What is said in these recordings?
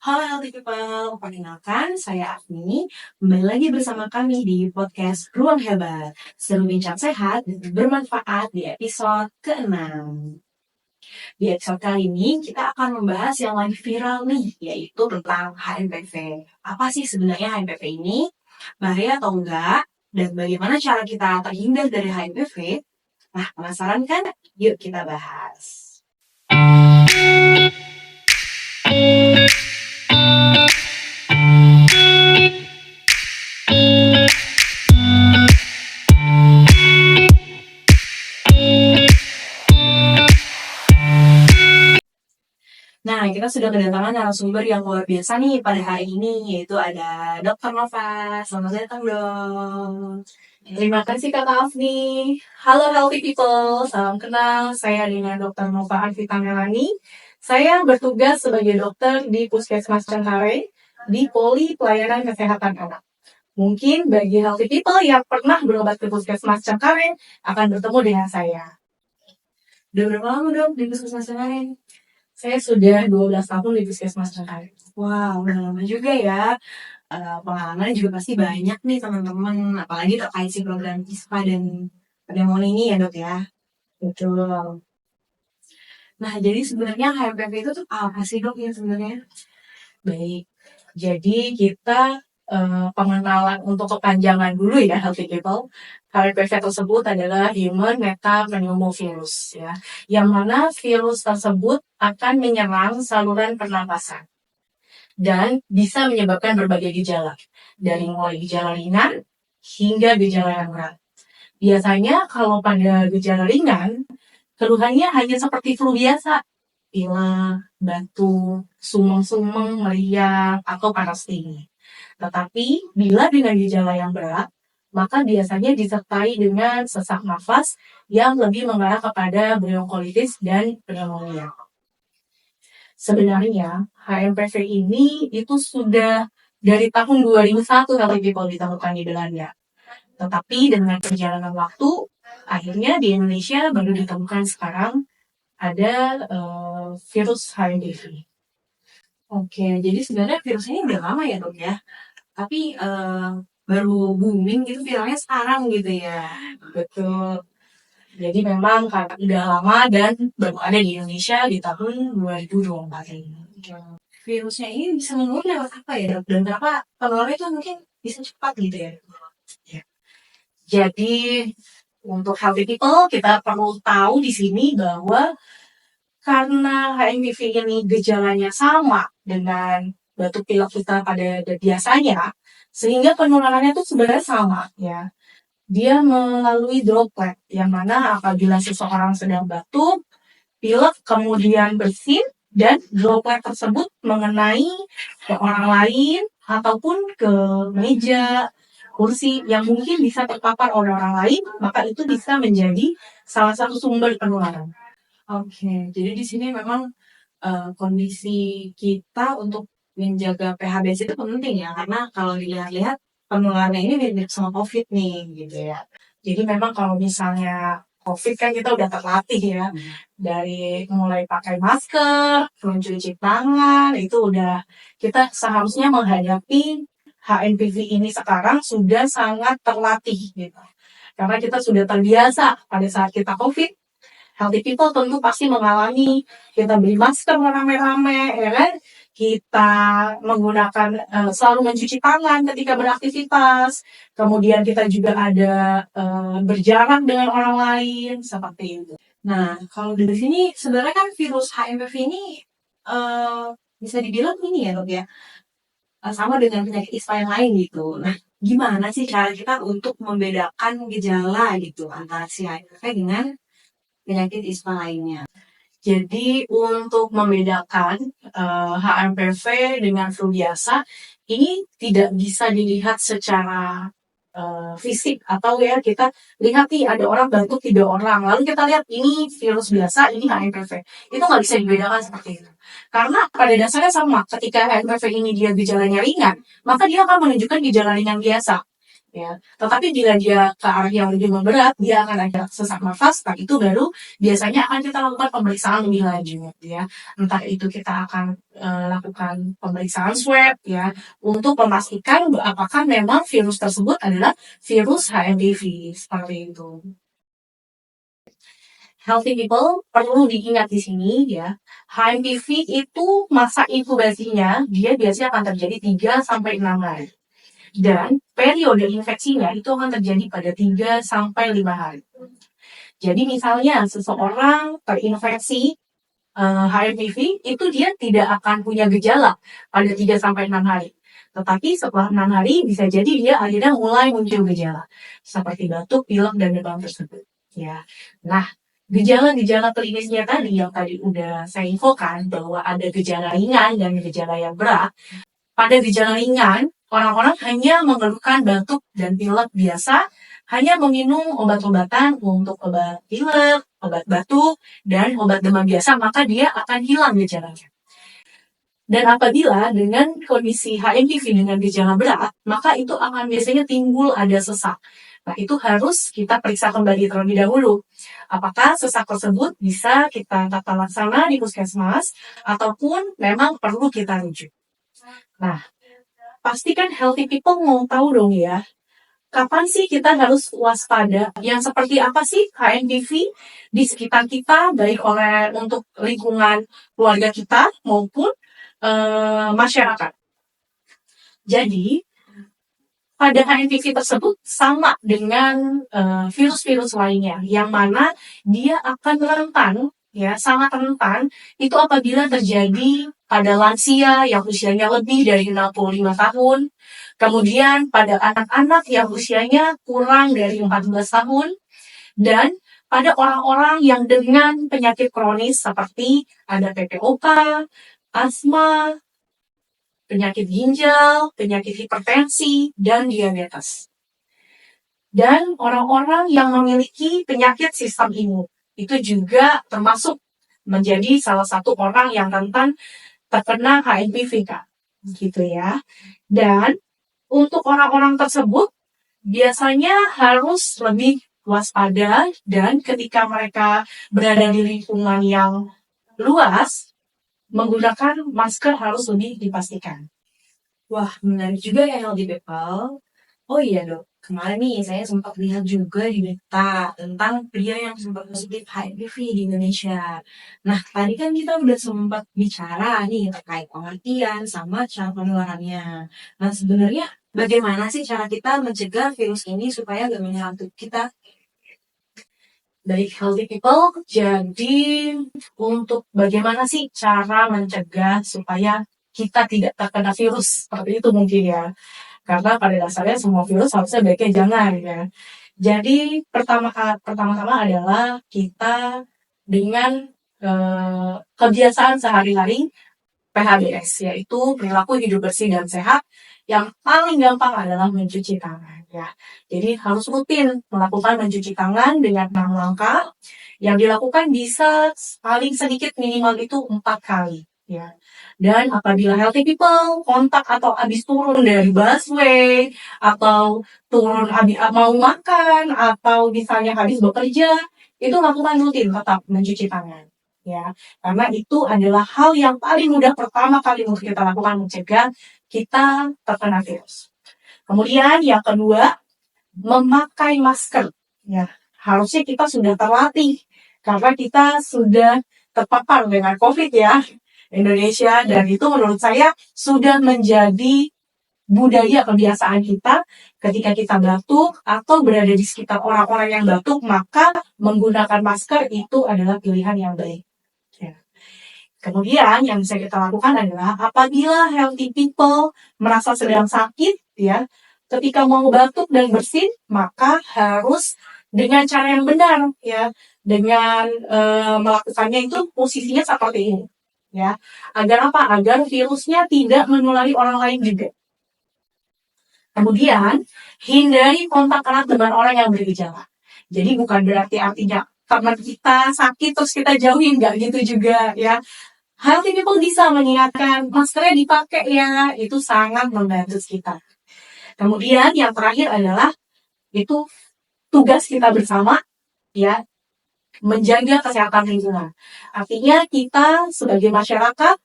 Halo healthy people, perkenalkan saya Afni. Kembali lagi bersama kami di podcast Ruang Hebat. Seru bincang sehat dan bermanfaat di episode ke-6. Di episode kali ini kita akan membahas yang lagi viral nih, yaitu tentang HMPV. Apa sih sebenarnya HMPV ini? Bahaya atau enggak? Dan bagaimana cara kita terhindar dari HMPV? Nah, penasaran kan? Yuk kita bahas. Nah, kita sudah kedatangan narasumber yang luar biasa nih pada hari ini, yaitu ada Dr. Nova. Selamat datang, dong. Terima kasih Kak Afni. Halo healthy people, salam kenal. Saya dengan Dr. Nova Arvita Melani. Saya bertugas sebagai dokter di Puskesmas Cengkareng di Poli Pelayanan Kesehatan Anak. Mungkin bagi healthy people yang pernah berobat ke Puskesmas Cengkareng akan bertemu dengan saya. Udah berapa lama dong di Puskesmas Cengkareng? Saya sudah 12 tahun di Puskesmas Cengkareng. Wow, udah lama juga ya. Pengalamannya juga pasti banyak nih teman-teman, apalagi terkait si program ISPA dan pneumonia ini ya dok ya. Betul. Nah, jadi sebenarnya HMPV itu tuh apa sih dok ya sebenarnya? Baik, jadi kita pengenalan untuk kepanjangan dulu ya healthy people. HMPV tersebut adalah Human Metapneumovirus ya, yang mana virus tersebut akan menyerang saluran pernapasan dan bisa menyebabkan berbagai gejala dari mulai gejala ringan hingga gejala yang berat. Biasanya kalau pada gejala ringan, keluhannya hanya seperti flu biasa, pilek, batuk, sumeng-sumeng, meriang, atau panas tinggi. Tetapi bila dengan gejala yang berat, maka biasanya disertai dengan sesak nafas yang lebih mengarah kepada bronkiolitis dan pneumonia. Sebenarnya HMPV ini itu sudah dari tahun 2001 kalau people ditemukan di Belanda. Tetapi dengan perjalanan waktu, akhirnya di Indonesia baru ditemukan sekarang ada virus HMPV. Oke, jadi sebenarnya virus ini udah lama ya dok ya, tapi baru booming gitu viralnya sekarang gitu ya. Betul. Jadi memang karena udah lama dan baru ada di Indonesia di tahun 2024 ini. Virusnya ini bisa menular lewat apa ya dok? Dan kenapa penularannya itu mungkin bisa cepat gitu ya? Jadi untuk healthy people kita perlu tahu di sini bahwa karena HMPV ini gejalanya sama dengan batuk pilek kita pada biasanya, sehingga penularannya itu sebenarnya sama ya. Dia melalui droplet, yang mana apabila seseorang sedang batuk, pilek kemudian bersin, dan droplet tersebut mengenai ke orang lain, ataupun ke meja, kursi yang mungkin bisa terpapar oleh orang lain, maka itu bisa menjadi salah satu sumber penularan. Oke, jadi di sini memang kondisi kita untuk menjaga pH-base itu penting ya, karena kalau dilihat-lihat penularannya ini mirip sama COVID nih gitu ya. Jadi memang kalau misalnya COVID kan kita udah terlatih ya, dari mulai pakai masker, mencuci tangan, itu udah kita seharusnya menghadapi HMPV ini sekarang sudah sangat terlatih gitu. Karena kita sudah terbiasa pada saat kita COVID, healthy people tentu pasti mengalami kita beli masker rame-rame, ya kan? Kita menggunakan selalu mencuci tangan ketika beraktivitas. Kemudian kita juga ada berjarak dengan orang lain seperti itu. Nah, kalau dari sini sebenarnya kan virus HMPV ini bisa dibilang ini ya dok ya, sama dengan penyakit ISPA yang lain gitu. Nah, gimana sih cara kita untuk membedakan gejala gitu antara si HMPV dengan penyakit ISPA lainnya? Jadi untuk membedakan HMPV dengan flu biasa, ini tidak bisa dilihat secara fisik atau ya kita lihat nih ada orang batuk 3 orang, lalu kita lihat ini virus biasa, ini HMPV. Itu nggak bisa dibedakan seperti itu. Karena pada dasarnya sama, ketika HMPV ini dia gejalanya ringan, maka dia akan menunjukkan gejala ringan biasa. ya. Tetapi bila dia ke arah yang lebih memberat, dia akan ada sesak nafas. Nah, itu baru biasanya akan kita lakukan pemeriksaan lebih lanjut, ya. Entah itu kita akan lakukan pemeriksaan swab, ya, untuk memastikan apakah memang virus tersebut adalah virus HMPV seperti itu. Healthy people perlu diingat di sini ya, HMPV itu masa inkubasinya dia biasanya akan terjadi 3-6 hari. Dan periode infeksinya itu akan terjadi pada 3-5 hari. Jadi misalnya seseorang terinfeksi HMPV itu dia tidak akan punya gejala pada 3-6 hari. Tetapi setelah 6 hari bisa jadi dia akhirnya mulai muncul gejala seperti batuk, pilek, dan demam tersebut. Ya. Nah, gejala-gejala klinisnya tadi yang tadi udah saya infokan bahwa ada gejala ringan dan gejala yang berat. Pada gejala ringan, orang-orang hanya mengeluhkan batuk dan pilek biasa, hanya meminum obat-obatan untuk obat pilek, obat batuk, dan obat demam biasa, maka dia akan hilang gejalanya. Dan apabila dengan kondisi HMPV dengan gejala berat, maka itu akan biasanya timbul ada sesak. Nah, itu harus kita periksa kembali terlebih dahulu. Apakah sesak tersebut bisa kita tata laksana di puskesmas, ataupun memang perlu kita rujuk. Nah, pastikan healthy people mau tahu dong ya, kapan sih kita harus waspada? Yang seperti apa sih HMPV di sekitar kita, baik oleh untuk lingkungan keluarga kita maupun masyarakat. Jadi, pada HMPV tersebut sama dengan virus-virus lainnya, yang mana dia akan rentan, ya sangat rentan, itu apabila terjadi pada lansia yang usianya lebih dari 65 tahun, kemudian pada anak-anak yang usianya kurang dari 14 tahun, dan pada orang-orang yang dengan penyakit kronis seperti ada PPOK, asma, penyakit ginjal, penyakit hipertensi, dan diabetes. Dan orang-orang yang memiliki penyakit sistem imun, itu juga termasuk menjadi salah satu orang yang rentan terkena HMPV, Kak. Gitu ya. Dan untuk orang-orang tersebut, biasanya harus lebih waspada, dan ketika mereka berada di lingkungan yang luas, menggunakan masker harus lebih dipastikan. Wah, menarik juga ya healthy people. Oh iya dok, kemarin nih saya sempat lihat juga di berita tentang pria yang sempat positif HPV di Indonesia. Nah, tadi kan kita udah sempat bicara nih terkait pengertian sama cara penularannya. Nah, sebenarnya bagaimana sih cara kita mencegah virus ini supaya gak menyerang tubuh kita? Baik healthy people, jadi untuk bagaimana sih cara mencegah supaya kita tidak terkena virus seperti itu mungkin ya, karena pada dasarnya semua virus harusnya baiknya jangan ya. Jadi pertama-tama adalah kita dengan kebiasaan sehari-hari PHBS, yaitu perilaku hidup bersih dan sehat. Yang paling gampang adalah mencuci tangan ya. Jadi harus rutin melakukan mencuci tangan dengan 6 langkah. Yang dilakukan bisa paling sedikit minimal itu 4 kali ya. Dan apabila healthy people kontak atau habis turun dari busway, atau turun habis mau makan, atau misalnya habis bekerja, itu lakukan rutin tetap mencuci tangan ya. Karena itu adalah hal yang paling mudah pertama kali untuk kita lakukan mencegah kita terkena virus. Kemudian yang kedua, memakai masker ya. Harusnya kita sudah terlatih karena kita sudah terpapar dengan COVID ya, Indonesia, dan itu menurut saya sudah menjadi budaya kebiasaan kita. Ketika kita batuk atau berada di sekitar orang-orang yang batuk, maka menggunakan masker itu adalah pilihan yang baik. Ya. Kemudian yang bisa kita lakukan adalah apabila healthy people merasa sedang sakit ya, ketika mau batuk dan bersin, maka harus dengan cara yang benar ya, dengan melakukannya itu posisinya seperti ini ya. Agar apa? Agar virusnya tidak menulari orang lain juga. Kemudian hindari kontak erat dengan orang yang bergejala. Jadi bukan berarti artinya karena kita sakit terus kita jauhin, nggak gitu juga ya. Healthy people bisa mengingatkan maskernya dipakai ya, itu sangat membantu kita. Kemudian yang terakhir adalah itu tugas kita bersama, ya, menjaga kesehatan lingkungan. Artinya kita sebagai masyarakat,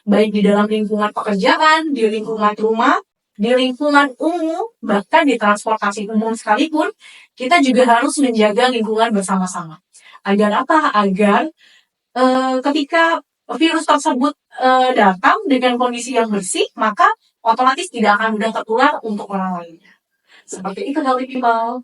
baik di dalam lingkungan pekerjaan, di lingkungan rumah, di lingkungan umum, bahkan di transportasi umum sekalipun, kita juga harus menjaga lingkungan bersama-sama. Agar apa? Agar ketika virus tersebut datang dengan kondisi yang bersih, maka otomatis tidak akan mudah tertular untuk orang lainnya. Seperti itu, healthy people.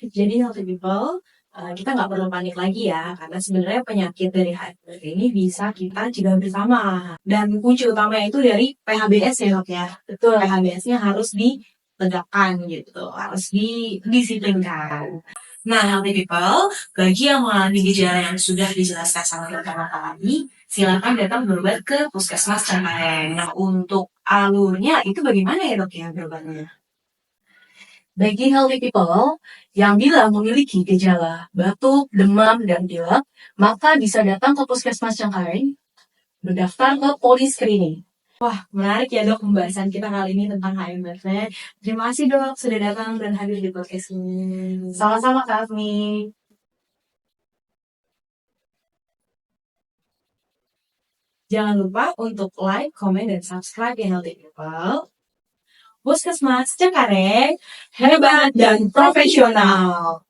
Jadi healthy people, kita nggak perlu panik lagi ya, karena sebenarnya penyakit dari HIV ini bisa kita cegah bersama. Dan kunci utamanya itu dari PHBS ya dok ya. Betul. PHBS-nya harus ditegakkan gitu, harus didisiplinkan. Nah, healthy people, bagi yang mengalami gejala yang sudah dijelaskan sama dokter tadi, silakan datang berobat ke Puskesmas Cengkareng. Nah, untuk alurnya itu bagaimana ya dok ya berobatnya? Bagi healthy people yang bila memiliki gejala batuk, demam, dan pilek, maka bisa datang ke Puskesmas Cengkareng, mendaftar ke poli screening. Wah, menarik ya dok pembahasan kita kali ini tentang HIV. Terima kasih dok sudah datang dan hadir di podcast ini. Sama-sama Kak Afni. Jangan lupa untuk like, comment, dan subscribe ya Healthy People. Puskesmas Cengkareng, hebat dan profesional.